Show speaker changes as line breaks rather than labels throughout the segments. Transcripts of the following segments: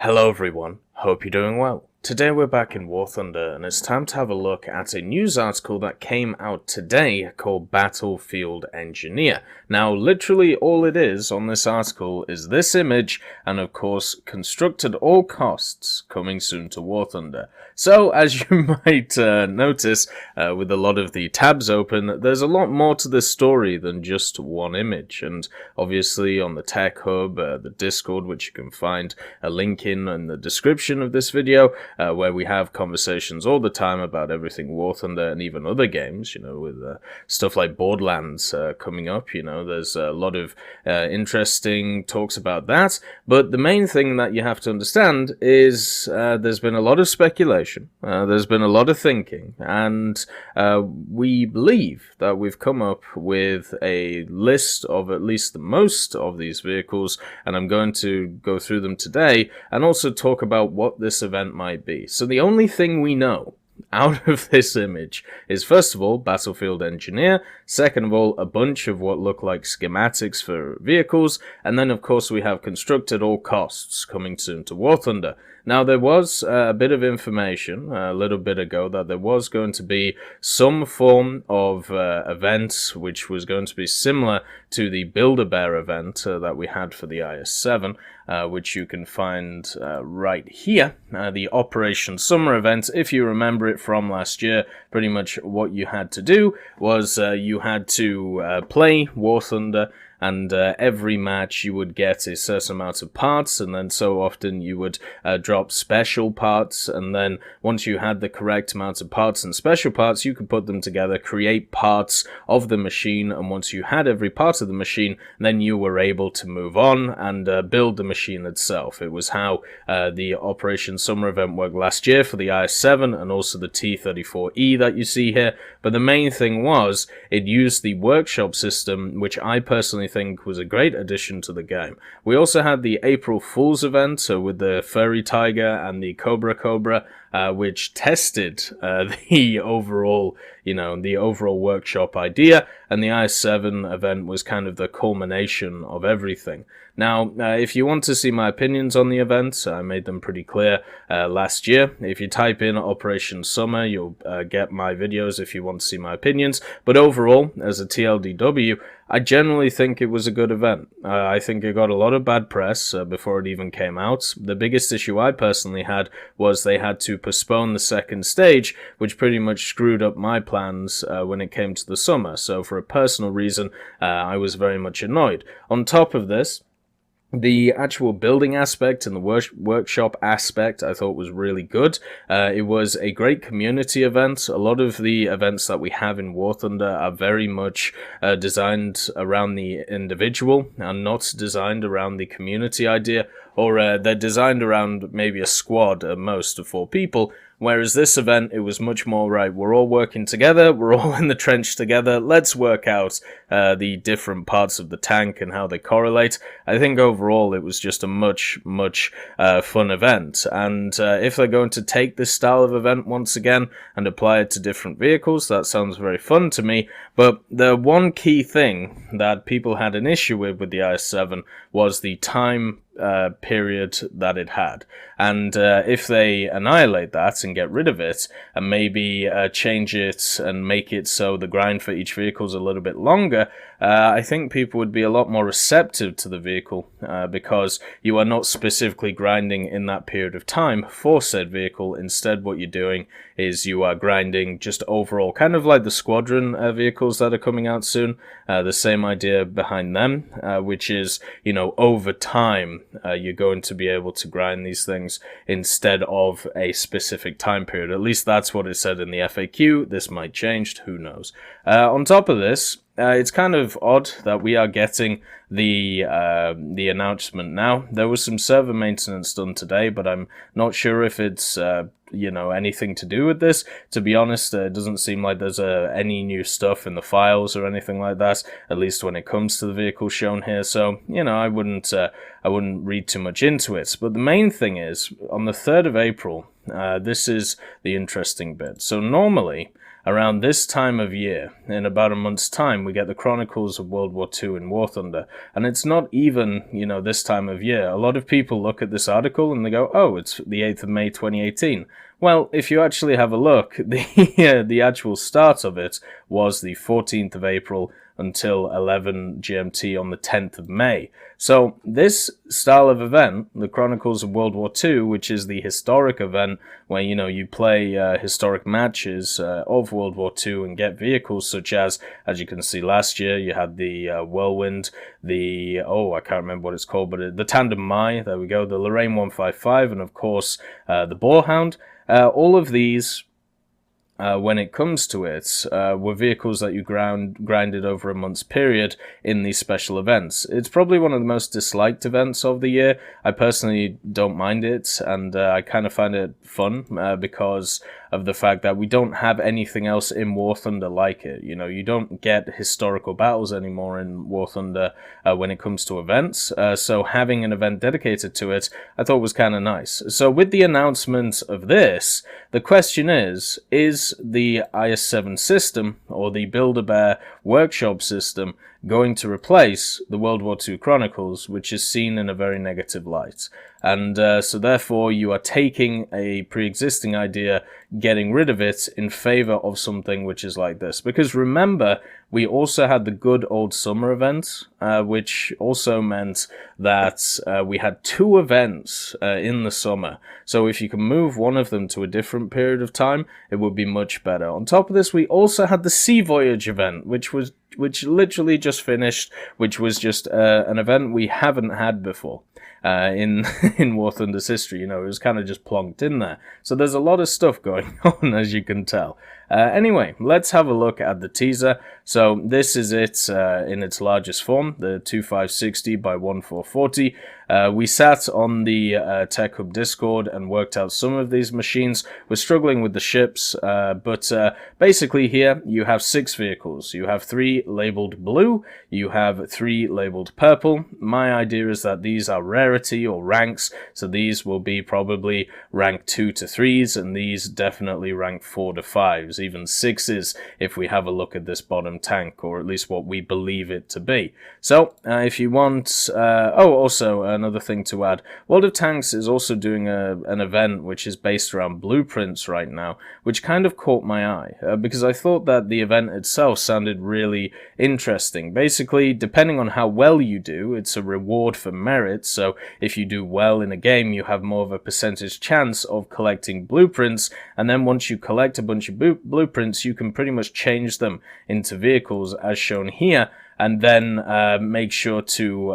Hello everyone, hope you're doing well. Today we're back in War Thunder and it's time to have a look at a news article that came out today called Battlefield Engineer. Now literally all it is on this article is this image and of course constructed all costs coming soon to War Thunder. So as you might notice with a lot of the tabs open, there's a lot more to this story than just one image, and obviously on the Tech Hub, the Discord, which you can find a link in the description of this video, where we have conversations all the time about everything War Thunder and even other games, you know, with stuff like Borderlands coming up. You know, there's a lot of interesting talks about that, but the main thing that you have to understand is there's been a lot of speculation, there's been a lot of thinking, and we believe that we've come up with a list of at least the most of these vehicles, and I'm going to go through them today and also talk about what this event might be. So the only thing we know out of this image is, first of all, Battlefield Engineer, second of all, a bunch of what look like schematics for vehicles, and then of course we have constructed all costs coming soon to War Thunder. Now there was a bit of information a little bit ago that there was going to be some form of event which was going to be similar to the Build-A-Bear event that we had for the IS-7, which you can find right here, the Operation Summer event. If you remember it from last year, pretty much what you had to do was you had to play War Thunder, and every match you would get a certain amount of parts, and then so often you would drop special parts, and then once you had the correct amount of parts and special parts, you could put them together, create parts of the machine, and once you had every part of the machine, then you were able to move on and build the machine itself. It was how the Operation Summer event worked last year for the IS-7 and also the T-34E that you see here, but the main thing was it used the workshop system, which I personally think was a great addition to the game. We also had the April Fool's event with the Furry Tiger and the Cobra, which tested the overall, the overall workshop idea, and the IS-7 event was kind of the culmination of everything. Now, if you want to see my opinions on the event, I made them pretty clear last year. If you type in Operation Summer, you'll get my videos if you want to see my opinions. But overall, as a TLDW, I generally think it was a good event. I think it got a lot of bad press before it even came out. The biggest issue I personally had was they had to postpone the second stage, which pretty much screwed up my plans when it came to the summer. So for a personal reason, I was very much annoyed. On top of this, the actual building aspect and the workshop aspect I thought was really good. It was a great community event. A lot of the events that we have in War Thunder are very much designed around the individual and not designed around the community idea, or they're designed around maybe a squad at most of 4 people. Whereas this event, it was much more, right, we're all working together, we're all in the trench together, let's work out the different parts of the tank and how they correlate. I think overall it was just a much fun event. And if they're going to take this style of event once again and apply it to different vehicles, that sounds very fun to me. But the one key thing that people had an issue with the IS-7 was the time period that it had, and if they annihilate that and get rid of it and maybe change it and make it so the grind for each vehicle is a little bit longer, I think people would be a lot more receptive to the vehicle because you are not specifically grinding in that period of time for said vehicle. Instead, what you're doing is you are grinding just overall, kind of like the Squadron vehicles that are coming out soon. The same idea behind them, which is, over time you're going to be able to grind these things instead of a specific time period. At least that's what it said in the FAQ. This might change, who knows. On top of this, it's kind of odd that we are getting the announcement now. There was some server maintenance done today, but I'm not sure if it's anything to do with this. To be honest, it doesn't seem like there's any new stuff in the files or anything like that, at least when it comes to the vehicle shown here. So, I wouldn't read too much into it. But the main thing is, on the 3rd of April, This is the interesting bit. So normally, around this time of year, in about a month's time, we get the Chronicles of World War II in War Thunder. And it's not even, this time of year. A lot of people look at this article and they go, oh, it's the 8th of May 2018. Well, if you actually have a look, the actual start of it was the 14th of April until 11 GMT on the 10th of May. So this style of event, the Chronicles of World War II, which is the historic event where, you play historic matches of World War II and get vehicles such as you can see last year, you had the Whirlwind, I can't remember what it's called, but the Tandem Mai, there we go, the Lorraine 155, and of course the Boarhound. All of these, when it comes to it, were vehicles that you grinded over a month's period in these special events. It's probably one of the most disliked events of the year. I personally don't mind it, and I kind of find it fun because of the fact that we don't have anything else in War Thunder like it. You don't get historical battles anymore in War Thunder when it comes to events, so having an event dedicated to it, I thought was kind of nice. So with the announcement of this, the question is the IS-7 system, or the Build-A-Bear workshop system, going to replace the World War II Chronicles, which is seen in a very negative light? And so therefore you are taking a pre-existing idea, getting rid of it in favor of something which is like this. Because remember, we also had the good old summer event, which also meant that we had 2 events in the summer. So if you can move one of them to a different period of time, it would be much better. On top of this, we also had the Sea Voyage event, which literally just finished, which was just an event we haven't had before. In War Thunder's history, it was kind of just plonked in there. So there's a lot of stuff going on, as you can tell. Anyway, let's have a look at the teaser. So this is it in its largest form, the 2560 by 1440. We sat on the Tech Hub Discord and worked out some of these machines. We're struggling with the ships, but basically here you have 6 vehicles. You have 3 labeled blue, you have 3 labeled purple. My idea is that these are rarity or ranks, so these will be probably rank 2 to 3s, and these definitely rank 4 to 5s, even 6s if we have a look at this bottom tank, or at least what we believe it to be. So if you want, also another thing to add, World of Tanks is also doing an event which is based around blueprints right now, which kind of caught my eye, because I thought that the event itself sounded really interesting. Basically, depending on how well you do, it's a reward for merit, so if you do well in a game, you have more of a percentage chance of collecting blueprints, and then once you collect a bunch of blueprints, you can pretty much change them into vehicles as shown here, and then make sure to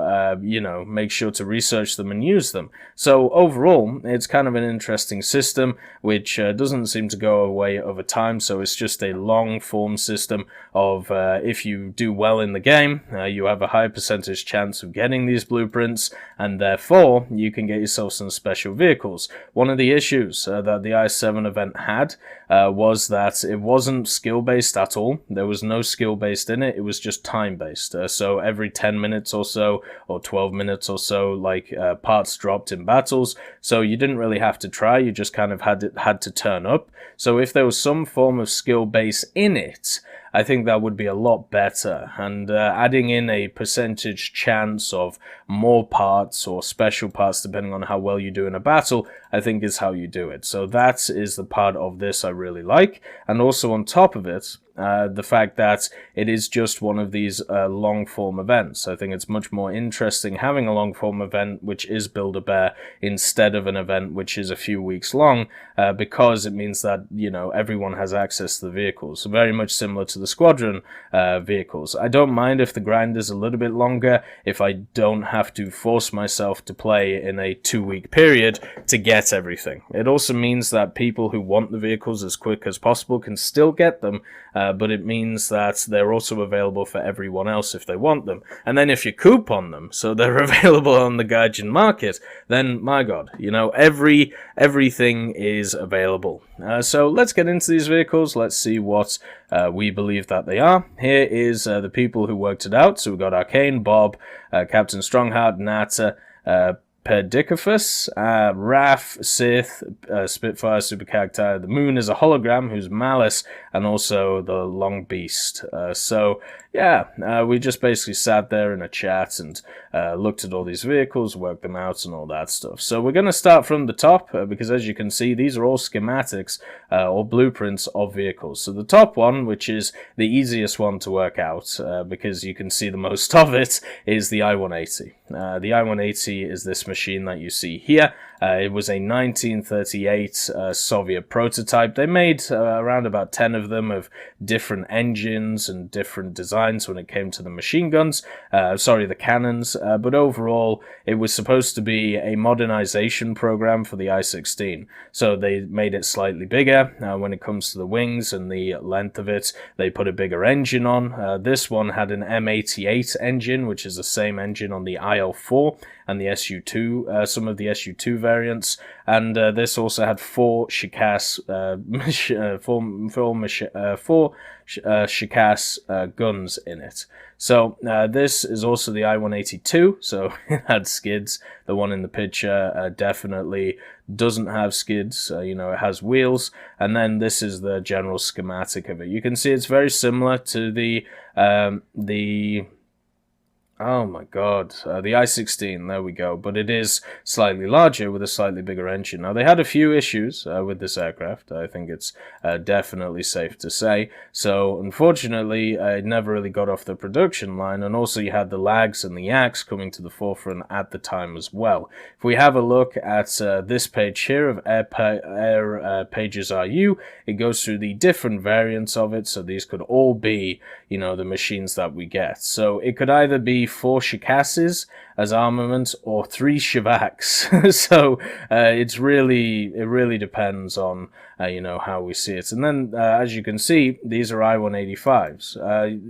research them and use them. So overall, it's kind of an interesting system, which doesn't seem to go away over time. So it's just a long form system of if you do well in the game, you have a high percentage chance of getting these blueprints, and therefore you can get yourself some special vehicles. One of the issues that the IS-7 event had was that it wasn't skill-based at all. There was no skill-based in it. It was just time-based. So every 10 minutes or so, or 12 minutes or so, parts dropped in battles. So you didn't really have to try. You just kind of had to turn up. So if there was some form of skill base in it, I think that would be a lot better. And adding in a percentage chance of more parts or special parts, depending on how well you do in a battle, I think is how you do it. So that is the part of this I really like. And also on top of it, the fact that it is just one of these long-form events. I think it's much more interesting having a long-form event which is Build-A-Bear instead of an event which is a few weeks long, because it means that, everyone has access to the vehicles. So very much similar to the Squadron vehicles. I don't mind if the grind is a little bit longer, if I don't have to force myself to play in a 2-week period to get everything. It also means that people who want the vehicles as quick as possible can still get them, but it means that they're also available for everyone else if they want them. And then if you coupon them, so they're available on the Gaijin market, then my god, everything is available. So let's get into these vehicles. Let's see what we believe that they are. Here is the people who worked it out. So we've got Arcane, Bob, Captain Strongheart, Nata, Perdicaphus, Wrath, Sith, Spitfire, Supercacti. The Moon is a hologram who's Malice, and also the Long Beast. So yeah, we just basically sat there in a chat and looked at all these vehicles, worked them out, and all that stuff. So we're going to start from the top, because as you can see, these are all schematics or blueprints of vehicles. So the top one, which is the easiest one to work out, because you can see the most of it, is the I-180. The I-180 is this machine that you see here. It was a 1938 Soviet prototype. They made around about 10 of them of different engines and different designs when it came to the machine guns, the cannons, but overall it was supposed to be a modernization program for the I-16. So they made it slightly bigger when it comes to the wings and the length of it. They put a bigger engine on. This one had an M88 engine, which is the same engine on the IL-4 and the SU-2, some of the SU-2 variants, and this also had four Shikas guns in it. So this is also the I-182, so it had skids. The one in the picture definitely doesn't have skids, it has wheels, and then this is the general schematic of it. You can see it's very similar to the oh my god, the I-16, there we go, but it is slightly larger with a slightly bigger engine. Now, they had a few issues with this aircraft, I think it's definitely safe to say. So, unfortunately, it never really got off the production line, and also you had the lags and the yaks coming to the forefront at the time as well. If we have a look at this page here of Air Pages RU, it goes through the different variants of it, so these could all be, the machines that we get. So, it could either be 4 Shikases as armament or 3 Shivaks. So it really depends on how we see it. And then as you can see, these are I-185s.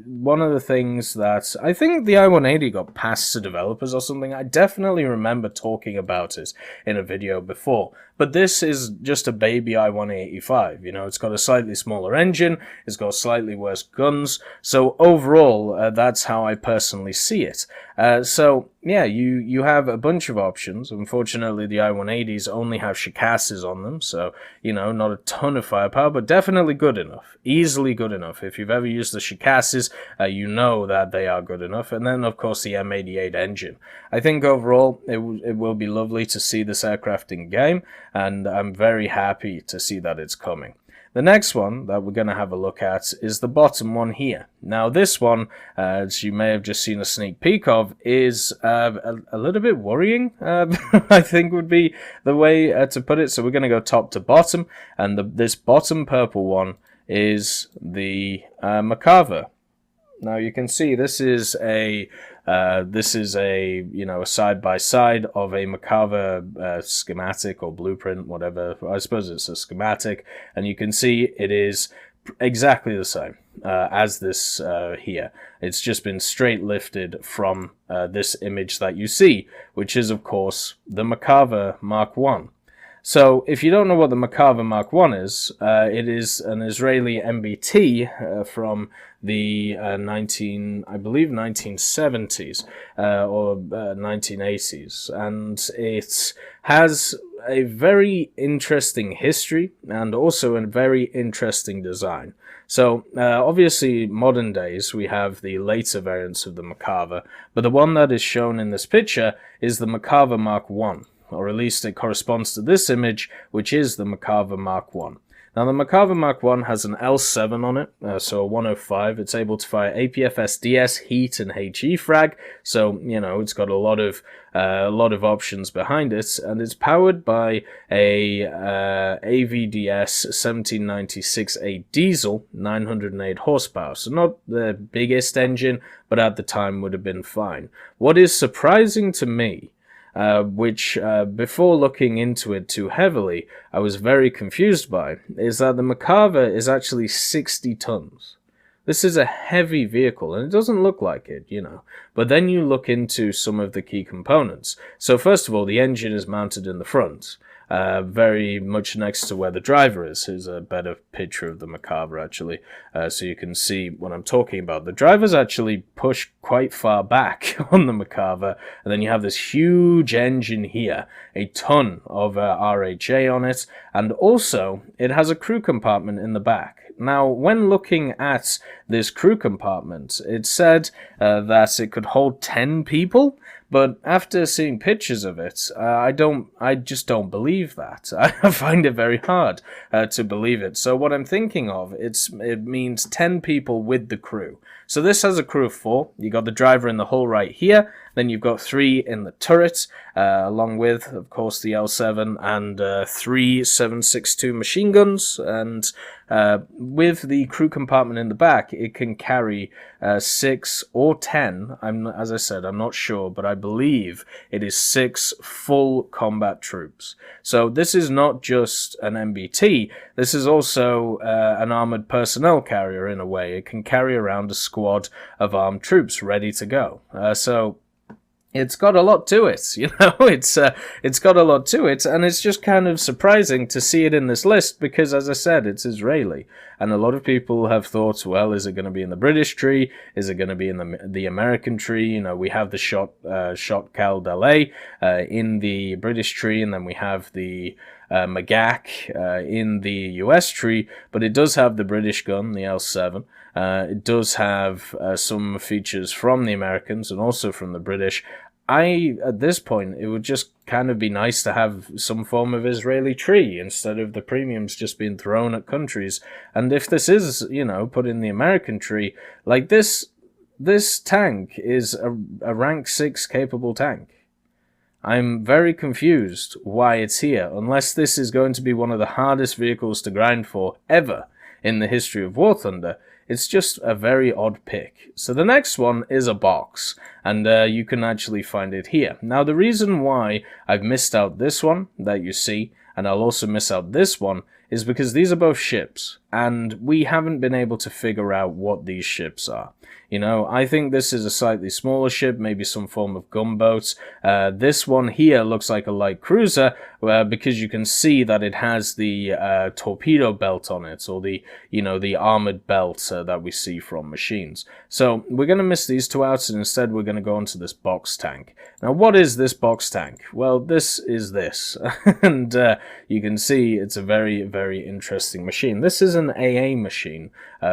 One of the things that I think the I-180 got passed to developers or something, I definitely remember talking about it in a video before. But this is just a baby I-185, it's got a slightly smaller engine, it's got slightly worse guns, so overall, that's how I personally see it. So, yeah, you have a bunch of options. Unfortunately, the I-180s only have Shikases on them, so, not a ton of firepower, but definitely good enough. Easily good enough. If you've ever used the Shikases, you know that they are good enough. And then, of course, the M88 engine. I think overall, it will be lovely to see this aircraft in game, and I'm very happy to see that it's coming. The next one that we're going to have a look at is the bottom one here. Now this one, as you may have just seen a sneak peek of, is a little bit worrying, I think would be the way to put it. So we're going to go top to bottom, and this bottom purple one is the Merkava. Now you can see this is a side by side of a Merkava schematic or blueprint, whatever. I suppose it's a schematic, and you can see it is exactly the same as this here. It's just been straight lifted from this image that you see, which is of course the Merkava Mark 1. So, if you don't know what the Merkava Mark 1 is, it is an Israeli MBT from the 1970s or 1980s, and it has a very interesting history and also a very interesting design. So, obviously, modern days, we have the later variants of the Merkava, but the one that is shown in this picture is the Merkava Mark 1. Or at least it corresponds to this image, which is the Merkava Mark 1. Now, the Merkava Mark 1 has an L7 on it, so a 105. It's able to fire APFS, DS, heat, and HE frag, so, it's got a lot of options behind it, and it's powered by a AVDS 1796A diesel, 908 horsepower, so not the biggest engine, but at the time would have been fine. What is surprising to me, which before looking into it too heavily, I was very confused by, is that the Merkava is actually 60 tons. This is a heavy vehicle, and it doesn't look like it, But then you look into some of the key components. So first of all, the engine is mounted in the front. very much next to where the driver is. Here's a better picture of the Merkava, actually, so you can see what I'm talking about. The driver's actually pushed quite far back on the Merkava, and then you have this huge engine here, a ton of RHA on it, and also it has a crew compartment in the back. Now, when looking at this crew compartment, it said that it could hold 10 people, but after seeing pictures of it, I just don't believe that. I find it very hard to believe it. So what I'm thinking of, it means 10 people with the crew. So this has a crew of 4. You got the driver in the hull right here. Then you've got 3 in the turret, along with, of course, the L7 and 3 7.62 machine guns. And with the crew compartment in the back, it can carry 6 or 10. As I said, I'm not sure, but I believe it is 6 full combat troops. So this is not just an MBT. This is also an armored personnel carrier in a way. It can carry around a squad of armed troops ready to go. So it's got a lot to it, you know, it's got a lot to it, and it's just kind of surprising to see it in this list because, as I said, it's Israeli, and a lot of people have thought, well, is it going to be in the British tree? Is it going to be in the American tree? You know, we have the shot Cal Dalais in the British tree, and then we have the Magak in the US tree, but it does have the British gun, the L7. It does have some features from the Americans and also from the British. At this point, it would just kind of be nice to have some form of Israeli tree instead of the premiums just being thrown at countries. And if this is, you know, put in the American tree, like this tank is a rank 6 capable tank. I'm very confused why it's here, unless this is going to be one of the hardest vehicles to grind for ever in the history of War Thunder. It's just a very odd pick. So the next one is a box, and you can actually find it here. Now, the reason why I've missed out this one that you see, and I'll also miss out this one, is because these are both ships, and we haven't been able to figure out what these ships are. You know, I think this is a slightly smaller ship, maybe some form of gunboat. This one here looks like a light cruiser, because you can see that it has the torpedo belt on it, or the, you know, the armored belt that we see from machines. So we're going to miss these two out, and instead we're going to go on to this box tank. Now, what is this box tank? Well, this is this, and you can see it's a very, very interesting machine. This is an AA machine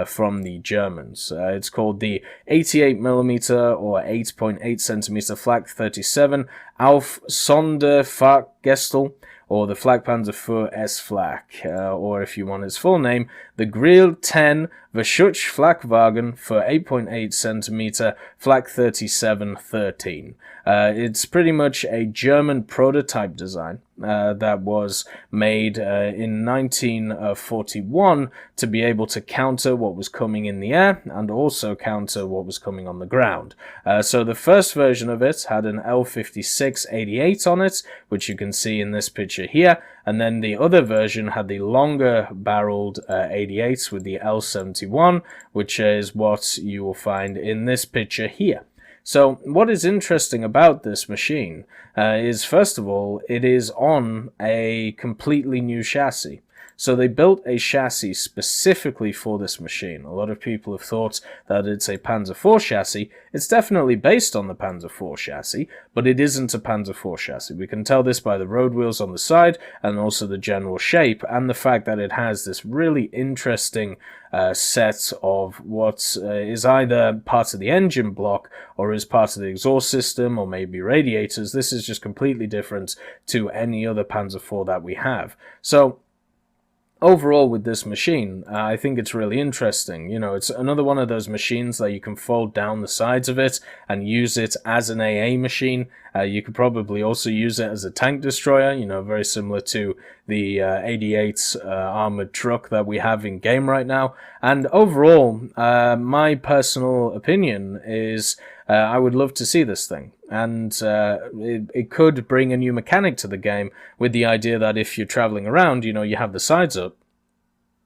from the Germans. It's called the 88mm or 8.8cm Flak 37 Auf Sonderfahrgestell, or the Flakpanzer IV Flak, or if you want its full name, the Grill 10 Verschutz Flakwagen for 8.8cm Flak 3713. It's pretty much a German prototype design that was made in 1941 to be able to counter what was coming in the air and also counter what was coming on the ground. So the first version of it had an L56-88 on it, which you can see in this picture here, and then the other version had the longer barreled 88s with the L71, which is what you will find in this picture here. So what is interesting about this machine is, first of all, it is on a completely new chassis. So they built a chassis specifically for this machine. A lot of people have thought that it's a Panzer IV chassis. It's definitely based on the Panzer IV chassis, but it isn't a Panzer IV chassis. We can tell this by the road wheels on the side and also the general shape, and the fact that it has this really interesting set of what is either part of the engine block or is part of the exhaust system or maybe radiators. This is just completely different to any other Panzer IV that we have. So overall, with this machine, I think it's really interesting. You know, it's another one of those machines that you can fold down the sides of it and use it as an AA machine. You could probably also use it as a tank destroyer, you know, very similar to the 88 armored truck that we have in game right now. And overall, my personal opinion is I would love to see this thing. And it could bring a new mechanic to the game with the idea that if you're traveling around, you know, you have the sides up,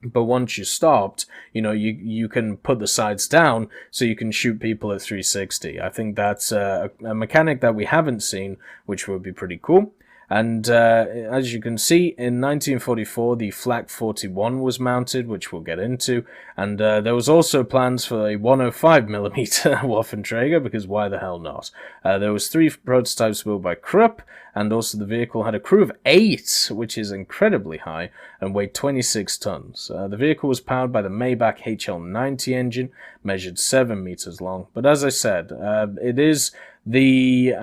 but once you stopped, you know, you can put the sides down so you can shoot people at 360. I think that's a mechanic that we haven't seen, which would be pretty cool. And as you can see, in 1944, the Flak 41 was mounted, which we'll get into, and there was also plans for a 105mm Waffenträger, because why the hell not? There was 3 prototypes built by Krupp, and also the vehicle had a crew of 8, which is incredibly high, and weighed 26 tons. The vehicle was powered by the Maybach HL90 engine, measured 7 meters long, but as I said, it is the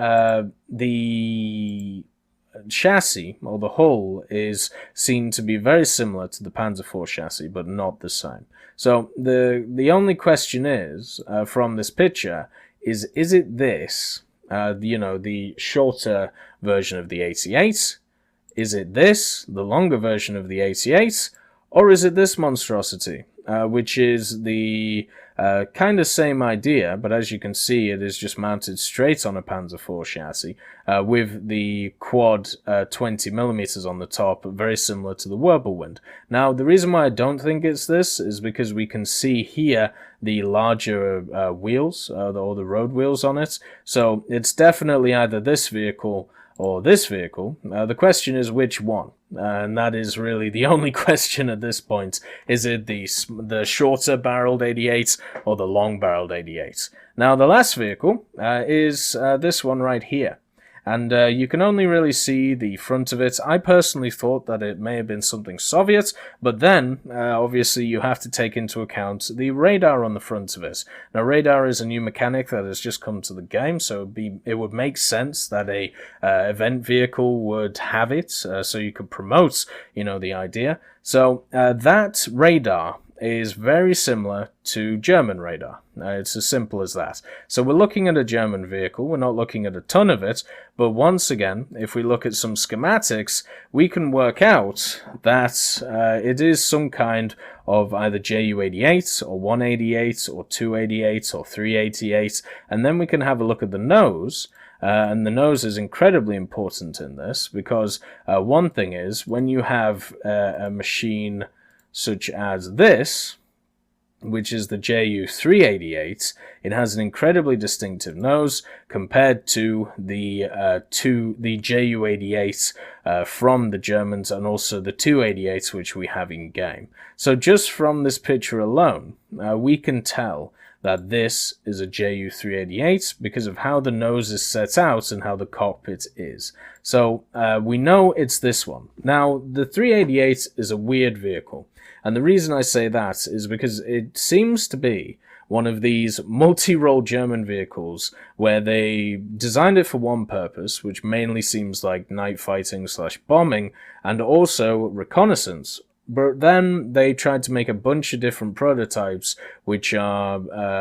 chassis, or the hull, is seen to be very similar to the Panzer IV chassis, but not the same. So the only question is, from this picture, is it this, the shorter version of the 88? Is it this, the longer version of the 88? Or is it this monstrosity, which is the kind of same idea, but as you can see, it is just mounted straight on a Panzer IV chassis, with the quad 20mm on the top, very similar to the Wirbelwind. Now, the reason why I don't think it's this is because we can see here the larger wheels, or the road wheels on it, so it's definitely either this vehicle or this vehicle. The question is which one, and that is really the only question at this point. Is it the shorter barreled 88 or the long barreled 88? Now, the last vehicle is this one right here. And you can only really see the front of it. I personally thought that it may have been something Soviet, but then, obviously, you have to take into account the radar on the front of it. Now, radar is a new mechanic that has just come to the game, so it would make sense that a event vehicle would have it, so you could promote, the idea. So, that radar is very similar to German radar. It's as simple as that. So we're looking at a German vehicle, we're not looking at a ton of it, but once again, if we look at some schematics, we can work out that it is some kind of either Ju-88 or 188 or 288 or 388, and then we can have a look at the nose. And the nose is incredibly important in this, because one thing is, when you have a machine such as this, which is the Ju-388, it has an incredibly distinctive nose compared to the Ju-88 from the Germans, and also the 288 which we have in game. So just from this picture alone, we can tell that this is a Ju-388 because of how the nose is set out and how the cockpit is. So we know it's this one. Now, the 388 is a weird vehicle. And the reason I say that is because it seems to be one of these multi-role German vehicles where they designed it for one purpose, which mainly seems like night fighting / bombing, and also reconnaissance. But then they tried to make a bunch of different prototypes which are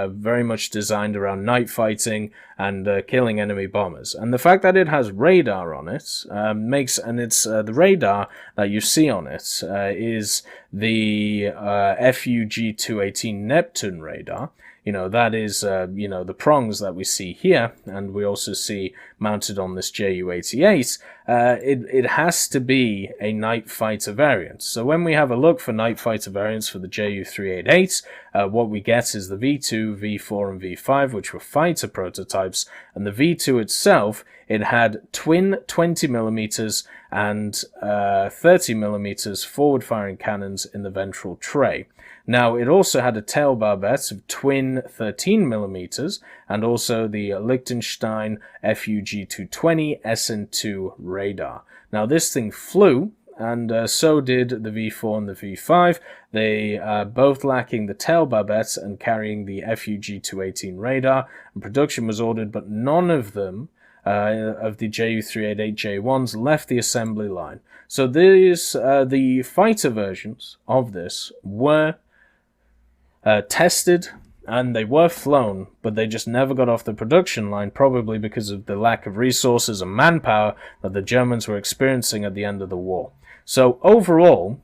very much designed around night fighting and killing enemy bombers. And the fact that it has radar on it the radar that you see on it is the FUG-218 Neptune radar. That is, the prongs that we see here, and we also see mounted on this Ju-88. It has to be a night fighter variant. So when we have a look for night fighter variants for the Ju-388, what we get is the V2, V4, and V5, which were fighter prototypes, and the V2 itself, it had twin 20mm and 30mm forward-firing cannons in the ventral tray. Now, it also had a tail barbette of twin 13mm, and also the Liechtenstein FUG-220 SN2 radar. Now, this thing flew, and so did the V4 and the V5. They are both lacking the tail barbette and carrying the FUG-218 radar, and production was ordered, but none of them of the Ju-388 J1s left the assembly line. So the fighter versions of this were tested, and they were flown, but they just never got off the production line, probably because of the lack of resources and manpower that the Germans were experiencing at the end of the war. So overall,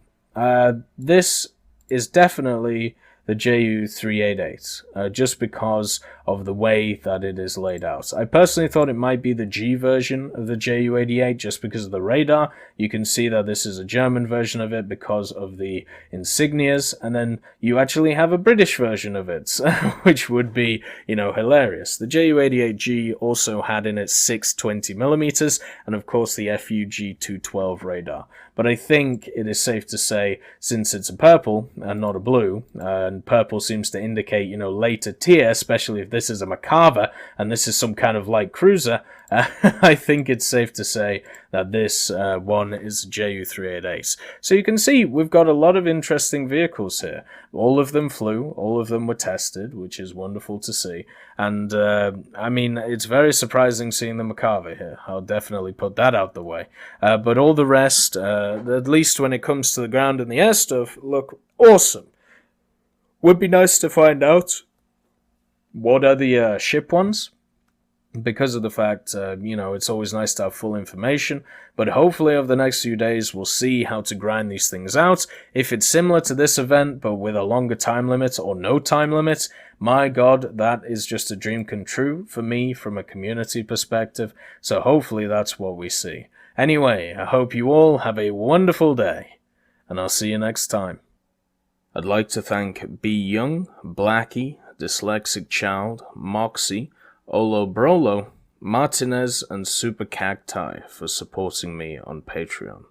this is definitely the Ju-388, just because of the way that it is laid out. I personally thought it might be the G version of the Ju-88 just because of the radar. You can see that this is a German version of it because of the insignias, and then you actually have a British version of it, which would be, hilarious. The Ju-88G also had in it 620mm, and of course the FUG-212 radar. But I think it is safe to say, since it's a purple and not a blue, and purple seems to indicate, later tier, especially if this is a Merkava and this is some kind of light cruiser, I think it's safe to say that this one is Ju-388. So you can see we've got a lot of interesting vehicles here. All of them flew, all of them were tested, which is wonderful to see. And, it's very surprising seeing the Merkava here. I'll definitely put that out the way. But all the rest, at least when it comes to the ground and the air stuff, look awesome. Would be nice to find out what are the ship ones, because of the fact, it's always nice to have full information, but hopefully over the next few days we'll see how to grind these things out. If it's similar to this event, but with a longer time limit or no time limit, my god, that is just a dream come true for me from a community perspective, so hopefully that's what we see. Anyway, I hope you all have a wonderful day, and I'll see you next time. I'd like to thank B. Young, Blackie, Dyslexic Child, Moxie, Olo Brolo, Martinez, and Super Cacti for supporting me on Patreon.